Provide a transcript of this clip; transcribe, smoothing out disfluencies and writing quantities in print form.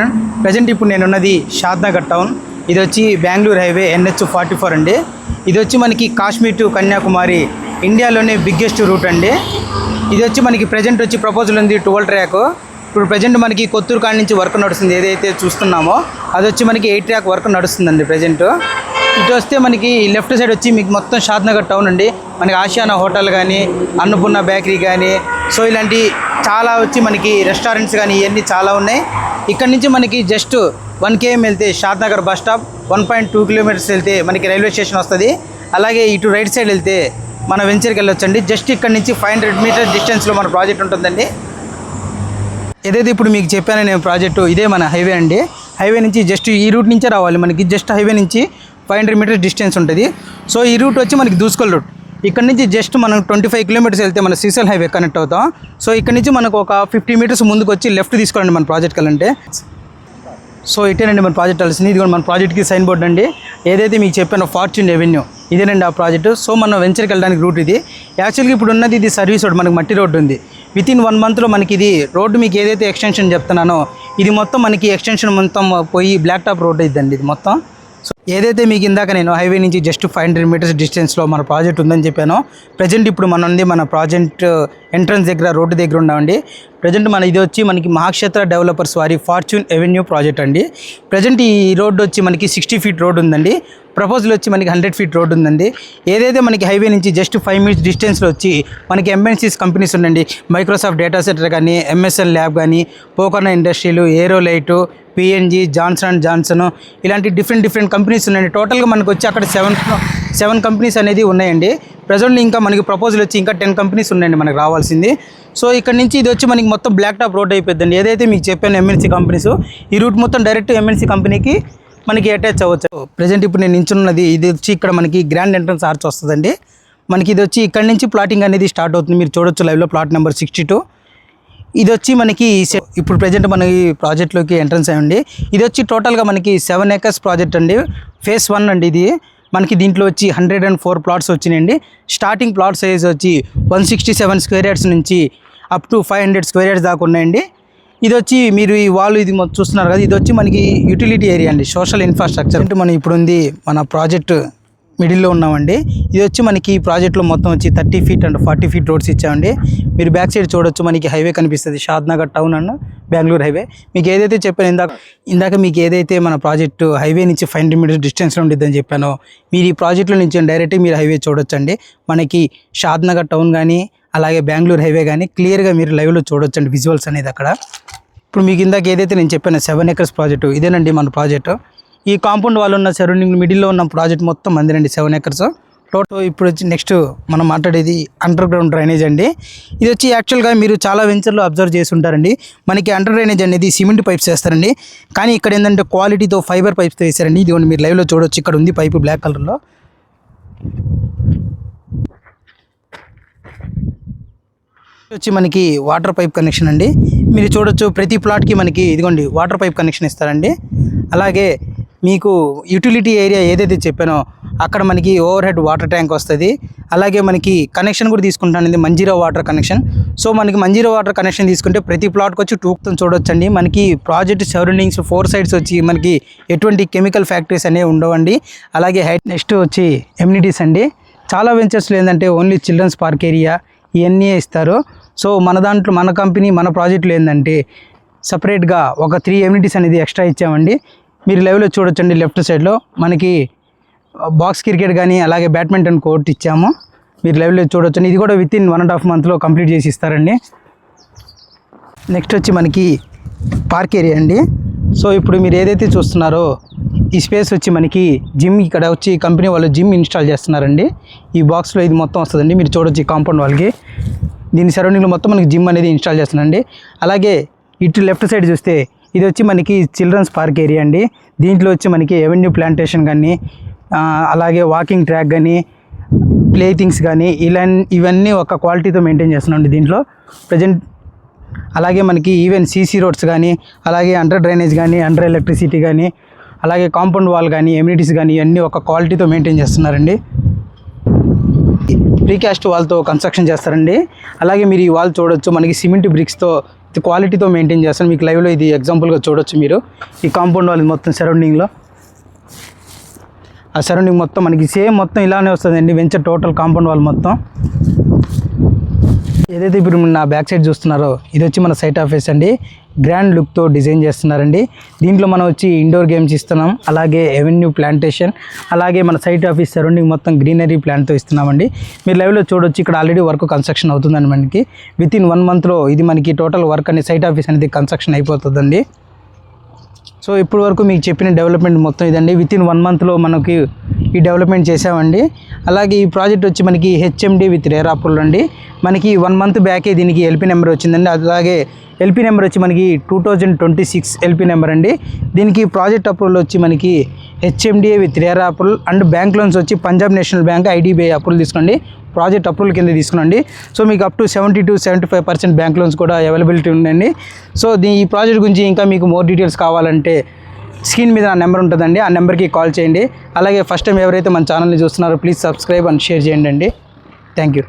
Afternoon. Present ఇప్పుడు నేను ఉన్నది షాద్నగర్ టౌన్. ఇది వచ్చి బెంగళూరు హైవే NH44 అండి. ఇది వచ్చి మనకి కాశ్మీర్ టు కన్యాకుమారి ఇండియాలోనే బిగ్గెస్ట్ రూట్ అండి. ఇది వచ్చి మనకి ప్రజెంట్ వచ్చి ప్రపోజల్ ఉంది 12 ట్రాక్. ఇప్పుడు ప్రజెంట్ మనకి కొత్తూరు కాడ నుంచి వర్క్ నడుస్తుంది, ఏదైతే చూస్తున్నామో అది వచ్చి మనకి 8 ట్రాక్ వర్క్ నడుస్తుందండి ప్రజెంట్. ఇటు వస్తే మనకి లెఫ్ట్ సైడ్ వచ్చి మీకు మొత్తం షాద్నగర్ టౌన్ అండి. మనకి ఆసియానా హోటల్ కానీ, అన్నపూర్ణ బేకరీ కానీ, సో ఇలాంటి చాలా వచ్చి మనకి రెస్టారెంట్స్ కానీ ఇవన్నీ చాలా ఉన్నాయి. ఇక్కడ నుంచి మనకి జస్ట్ 1 km వెళ్తే షాద్నగర్ బస్ స్టాప్, 1.2 kilometers వెళ్తే మనకి రైల్వే స్టేషన్ వస్తుంది. అలాగే ఇటు రైట్ సైడ్ వెళ్తే మన వెంచర్కి వెళ్ళొచ్చండి. జస్ట్ ఇక్కడ నుంచి 500 meters డిస్టెన్స్లో మన ప్రాజెక్ట్ ఉంటుందండి. ఏదైతే ఇప్పుడు మీకు చెప్పాను నేను ప్రాజెక్టు, ఇదే మన హైవే అండి. హైవే నుంచి జస్ట్ ఈ రూట్ నుంచే రావాలి. మనకి జస్ట్ హైవే నుంచి 500 meters డిస్టెన్స్ ఉంటుంది. సో ఈ రూట్ వచ్చి మనకి దూస్కల్ రూట్. ఇక్కడ నుంచి జస్ట్ మనం 25 kilometers వెళ్తే మన శ్రీశైలం హైవే కనెక్ట్ అవుతాం. సో ఇక్కడ నుంచి మనకు ఒక 50 meters ముందుకు వచ్చి లెఫ్ట్ తీసుకోండి మన ప్రాజెక్ట్కి వెళ్ళంటే. సో ఇటేనండి మన ప్రాజెక్ట్ వెళ్ళాల్సింది. ఇది కూడా మన ప్రాజెక్ట్కి సైన్ బోర్డ్ అండి. ఏదైతే మీకు చెప్పానో ఫార్చ్యూన్ ఎవెన్యూ, ఇదేనండి ఆ ప్రాజెక్టు. సో మనం వెంచర్కి వెళ్ళడానికి రూట్ ఇది. యాక్చువల్గా ఇప్పుడు ఉన్నది ఇది సర్వీస్ రోడ్, మనకి మట్టి రోడ్డు ఉంది. వితిన్ 1 monthలో మనకి ఇది రోడ్డు మీకు ఏదైతే ఎక్స్టెన్షన్ చెప్తున్నానో ఇది మొత్తం మనకి ఎక్స్టెన్షన్ మొత్తం పోయి బ్లాక్ టాప్ రోడ్ ఇద్దండి ఇది మొత్తం. సో ఏదైతే మీకు ఇందాక నేను హైవే నుంచి జస్ట్ 500 meters డిస్టెన్స్లో మన ప్రాజెక్ట్ ఉందని చెప్పానో, ప్రజెంట్ ఇప్పుడు మనం ఉంది మన ప్రాజెక్ట్ ఎంట్రన్స్ దగ్గర రోడ్డు దగ్గర ఉన్నామండి. ప్రజెంట్ మన ఇది వచ్చి మనకి మహాక్షేత్ర డెవలపర్స్ వారి ఫార్చ్యూన్ ఎవెన్యూ ప్రాజెక్ట్ అండి. ప్రజెంట్ ఈ రోడ్డు వచ్చి మనకి 60 feet రోడ్ ఉందండి. ప్రపోజల్ వచ్చి మనకి 100 feet రోడ్ ఉందండి. ఏదైతే మనకి హైవే నుంచి జస్ట్ 5 minutes డిస్టెన్స్లో వచ్చి మనకి MNCs కంపెనీస్ ఉండండి. మైక్రోసాఫ్ట్ డేటా సెంటర్ కానీ, MSN ల్యాబ్ కానీ, పోకర్నా ఇండస్ట్రీలు, ఏరోలైటు, PNG, జాన్సన్ & జాన్సన్ ఇలాంటి డిఫరెంట్ కంపెనీస్ ఉన్నాయండి. టోటల్గా మనకు వచ్చి అక్కడ 7 కంపెనీస్ అనేది ఉన్నాయండి. ప్రజెంట్ ఇంకా మనకి ప్రపోజల్ వచ్చి ఇంకా 10 కంపెనీస్ ఉన్నాయండి మనకి రావాల్సింది. సో ఇక్కడ నుంచి ఇది వచ్చి మనకి మొత్తం బ్లాక్ టాప్ రోడ్ అయిపోద్దండి. ఏదైతే మీకు చెప్పాను MNC కంపెనీస్, ఈ రూట్ మొత్తం డైరెక్ట్ MNC కంపెనీకి మనకి అటాచ్ అవ్వచ్చు. ప్రజెంట్ ఇప్పుడు నేను నించున్నది ఇది వచ్చి ఇక్కడ మనకి గ్రాండ్ ఎంట్రన్స్ ఆర్చ్ వస్తుందండి. మనకి ఇది వచ్చి ఇక్కడ నుంచి ప్లాటింగ్ అనేది స్టార్ట్ అవుతుంది. మీరు చూడొచ్చు లైవ్లో ప్లాట్ నెంబర్ 62. ఇది వచ్చి మనకి ఇప్పుడు ప్రజెంట్ మన ఈ ప్రాజెక్ట్లోకి ఎంట్రన్స్ అయ్యండి. ఇది వచ్చి టోటల్గా మనకి 7 acres ప్రాజెక్ట్ అండి. phase 1 అండి ఇది. మనకి దీంట్లో వచ్చి 104 plots వచ్చినాయండి. స్టార్టింగ్ ప్లాట్ సైజ్ వచ్చి 167 square yards నుంచి అప్ టు 500 square yards దాకా ఉన్నాయండి. ఇది వచ్చి మీరు ఈ వాళ్ళు ఇది చూస్తున్నారు కదా, ఇది వచ్చి మనకి యూటిలిటీ ఏరియా అండి, సోషల్ ఇన్ఫ్రాస్ట్రక్చర్. అంటే మనం ఇప్పుడు ఉంది మన ప్రాజెక్ట్ మిడిల్లో ఉన్నామండి. ఇది వచ్చి మనకి ఈ ప్రాజెక్ట్లో మొత్తం వచ్చి 30 feet అండ్ 40 feet రోడ్స్ ఇచ్చామండి. మీరు బ్యాక్ సైడ్ చూడొచ్చు మనకి హైవే కనిపిస్తుంది, Shadnagar town and Bengaluru highway. మీకు ఏదైతే చెప్పాను ఇందాక మీకు ఏదైతే మన ప్రాజెక్టు హైవే నుంచి 500 meters డిస్టెన్స్లో ఉంటుందని చెప్పానో, మీరు ఈ ప్రాజెక్ట్లో నుంచి డైరెక్ట్గా మీరు హైవే చూడొచ్చండి. మనకి షాద్నగర్ టౌన్ కానీ అలాగే బెంగళూరు హైవే కానీ క్లియర్గా మీరు లైవ్లో చూడొచ్చండి విజువల్స్ అనేది అక్కడ. ఇప్పుడు మీకు ఇందాక ఏదైతే నేను చెప్పాను 7 acres ప్రాజెక్టు, ఇదేనండి మన ప్రాజెక్టు. ఈ కాంపౌండ్ వాళ్ళు ఉన్న సరౌండింగ్ మిడిల్లో ఉన్న ప్రాజెక్ట్ మొత్తం మందిరండి 7 acres టోటల్. ఇప్పుడు వచ్చి నెక్స్ట్ మనం మాట్లాడేది అండర్ గ్రౌండ్ డ్రైనేజ్ అండి. ఇది వచ్చి యాక్చువల్గా మీరు చాలా వెంచర్లో అబ్జర్వ్ చేసి ఉంటారండి. మనకి అండర్ డ్రైనేజ్ అనేది సిమెంట్ పైప్స్ వేస్తారండి. కానీ ఇక్కడ ఏంటంటే క్వాలిటీతో ఫైబర్ పైప్స్తో వేసారండి. ఇది మీరు లైవ్లో చూడొచ్చు, ఇక్కడ ఉంది పైపు బ్లాక్ కలర్లో. వచ్చి మనకి వాటర్ పైప్ కనెక్షన్ అండి. మీరు చూడొచ్చు ప్రతి ప్లాట్కి మనకి ఇదిగోండి వాటర్ పైప్ కనెక్షన్ ఇస్తారండి. అలాగే మీకు యూటిలిటీ ఏరియా ఏదైతే చెప్పానో అక్కడ మనకి ఓవర్ హెడ్ వాటర్ ట్యాంక్ వస్తుంది. అలాగే మనకి కనెక్షన్ కూడా తీసుకుంటానండి, మంజీరా వాటర్ కనెక్షన్. సో మనకి మంజీరా వాటర్ కనెక్షన్ తీసుకుంటే ప్రతి ప్లాట్కి వచ్చి టూక్తం చూడొచ్చండి. మనకి ప్రాజెక్ట్ సరౌండింగ్స్ 4 sides వచ్చి మనకి ఎటువంటి కెమికల్ ఫ్యాక్టరీస్ అనేవి ఉండవండి. అలాగే నెక్స్ట్ వచ్చి ఎమ్యూనిటీస్ అండి. చాలా వెంచర్స్లో ఏంటంటే ఓన్లీ చిల్డ్రన్స్ పార్క్ ఏరియా ఇవన్నీ ఇస్తారు. సో మన దాంట్లో మన కంపెనీ మన ప్రాజెక్టులో ఏంటంటే సపరేట్గా ఒక 3 ఎమ్యూనిటీస్ అనేది ఎక్స్ట్రా ఇచ్చామండి. మీరు లైవ్లో చూడొచ్చండి లెఫ్ట్ సైడ్లో మనకి బాక్స్ క్రికెట్ కానీ అలాగే బ్యాడ్మింటన్ కోర్ట్ ఇచ్చాము. మీరు లైవ్లో చూడొచ్చండి. ఇది కూడా వితిన్ 1.5 monthలో కంప్లీట్ చేసి ఇస్తారండి. నెక్స్ట్ వచ్చి మనకి పార్క్ ఏరియా అండి. సో ఇప్పుడు మీరు ఏదైతే చూస్తున్నారో ఈ స్పేస్ వచ్చి మనకి జిమ్, ఇక్కడ వచ్చి కంపెనీ వాళ్ళు జిమ్ ఇన్స్టాల్ చేస్తున్నారండి. ఈ బాక్స్లో ఇది మొత్తం వస్తుందండి. మీరు చూడొచ్చు కాంపౌండ్ వాళ్ళకి దీని సరౌండింగ్లో మొత్తం మనకి జిమ్ అనేది ఇన్స్టాల్ చేస్తున్నారండి. అలాగే ఇటు లెఫ్ట్ సైడ్ చూస్తే ఇది వచ్చి మనకి చిల్డ్రన్స్ పార్క్ ఏరియా అండి. దీంట్లో వచ్చి మనకి ఎవెన్యూ ప్లాంటేషన్ కానీ అలాగే వాకింగ్ ట్రాక్ కానీ ప్లే థింగ్స్ కానీ ఇవన్నీ ఒక క్వాలిటీతో మెయింటైన్ చేస్తున్నాండి దీంట్లో ప్రజెంట్. అలాగే మనకి ఈవెన్ CC రోడ్స్ కానీ అలాగే అండర్ డ్రైనేజ్ కానీ అండర్ ఎలక్ట్రిసిటీ కానీ అలాగే కాంపౌండ్ వాల్ కానీ ఎమ్యూనిటీస్ కానీ ఇవన్నీ ఒక క్వాలిటీతో మెయింటైన్ చేస్తున్నారండి. ప్రీకాస్ట్ వాల్తో కన్స్ట్రక్షన్ చేస్తారండి. అలాగే మీరు ఈ వాల్ చూడొచ్చు మనకి సిమెంట్ బ్రిక్స్తో క్వాలిటీతో మెయింటైన్ చేస్తాను. మీకు లైవ్లో ఇది ఎగ్జాంపుల్గా చూడొచ్చు మీరు. ఈ కాంపౌండ్ వాళ్ళు మొత్తం సరౌండింగ్లో ఆ సరౌండింగ్ మొత్తం మనకి సేమ్ మొత్తం ఇలానే వస్తుందండి. వెంచర్ టోటల్ కాంపౌండ్ వాళ్ళు మొత్తం ఏదైతే ఇప్పుడు నా బ్యాక్ సైడ్ చూస్తున్నారో ఇది వచ్చి మన సైట్ ఆఫీస్ అండి. గ్రాండ్ లుక్తో డిజైన్ చేస్తున్నారండి. దీంట్లో మనం వచ్చి ఇండోర్ గేమ్స్ ఇస్తున్నాం, అలాగే ఎవెన్యూ ప్లాంటేషన్, అలాగే మన సైట్ ఆఫీస్ సరౌండింగ్ మొత్తం గ్రీనరీ ప్లాంట్తో ఇస్తున్నామండి. మీరు లైవ్లో చూడొచ్చు ఇక్కడ ఆల్రెడీ వర్క్ కన్స్ట్రక్షన్ అవుతుందండి. మనకి వితిన్ 1 మంత్లో ఇది మనకి టోటల్ వర్క్ అనేది సైట్ ఆఫీస్ అనేది కన్స్ట్రక్షన్ అయిపోతుందండి. సో ఇప్పటి వరకు మీకు చెప్పిన డెవలప్మెంట్ మొత్తం ఇదండి. వితిన్ 1 మంత్లో మనకి ఈ డెవలప్మెంట్ చేసామండి. అలాగే ఈ ప్రాజెక్ట్ వచ్చి మనకి హెచ్ఎండి విత్ రేరా అప్రూవల్ అండి. మనకి 1 మంత్ బ్యాకే దీనికి ఎల్పీ నెంబర్ వచ్చిందండి. అలాగే ఎల్పీ నెంబర్ వచ్చి మనకి 2026 ఎల్పీ నెంబర్ అండి. దీనికి ప్రాజెక్ట్ అప్రూవల్ వచ్చి మనకి HMDA with RERA approval and bank loans వచ్చి Punjab National Bank IDBI approval తీసుకోండి. ప్రాజెక్ట్ అప్రూవల్ కింద తీసుకునండి. సో మీకు అప్ టు 70-75% బ్యాంక్ లోన్స్ కూడా అవైలబిలిటీ ఉందండి. సో ఈ ప్రాజెక్ట్ గురించి ఇంకా మీకు మోర్ డీటెయిల్స్ కావాలంటే స్క్రీన్ మీద నా నెంబర్ ఉంటుందండి. ఆ నెంబర్కి కాల్ చేయండి. అలాగే ఫస్ట్ టైం ఎవరైతే మన ఛానల్ని చూస్తున్నారో ప్లీజ్ సబ్స్క్రైబ్ అండ్ షేర్ చేయండి అండి. Thank you.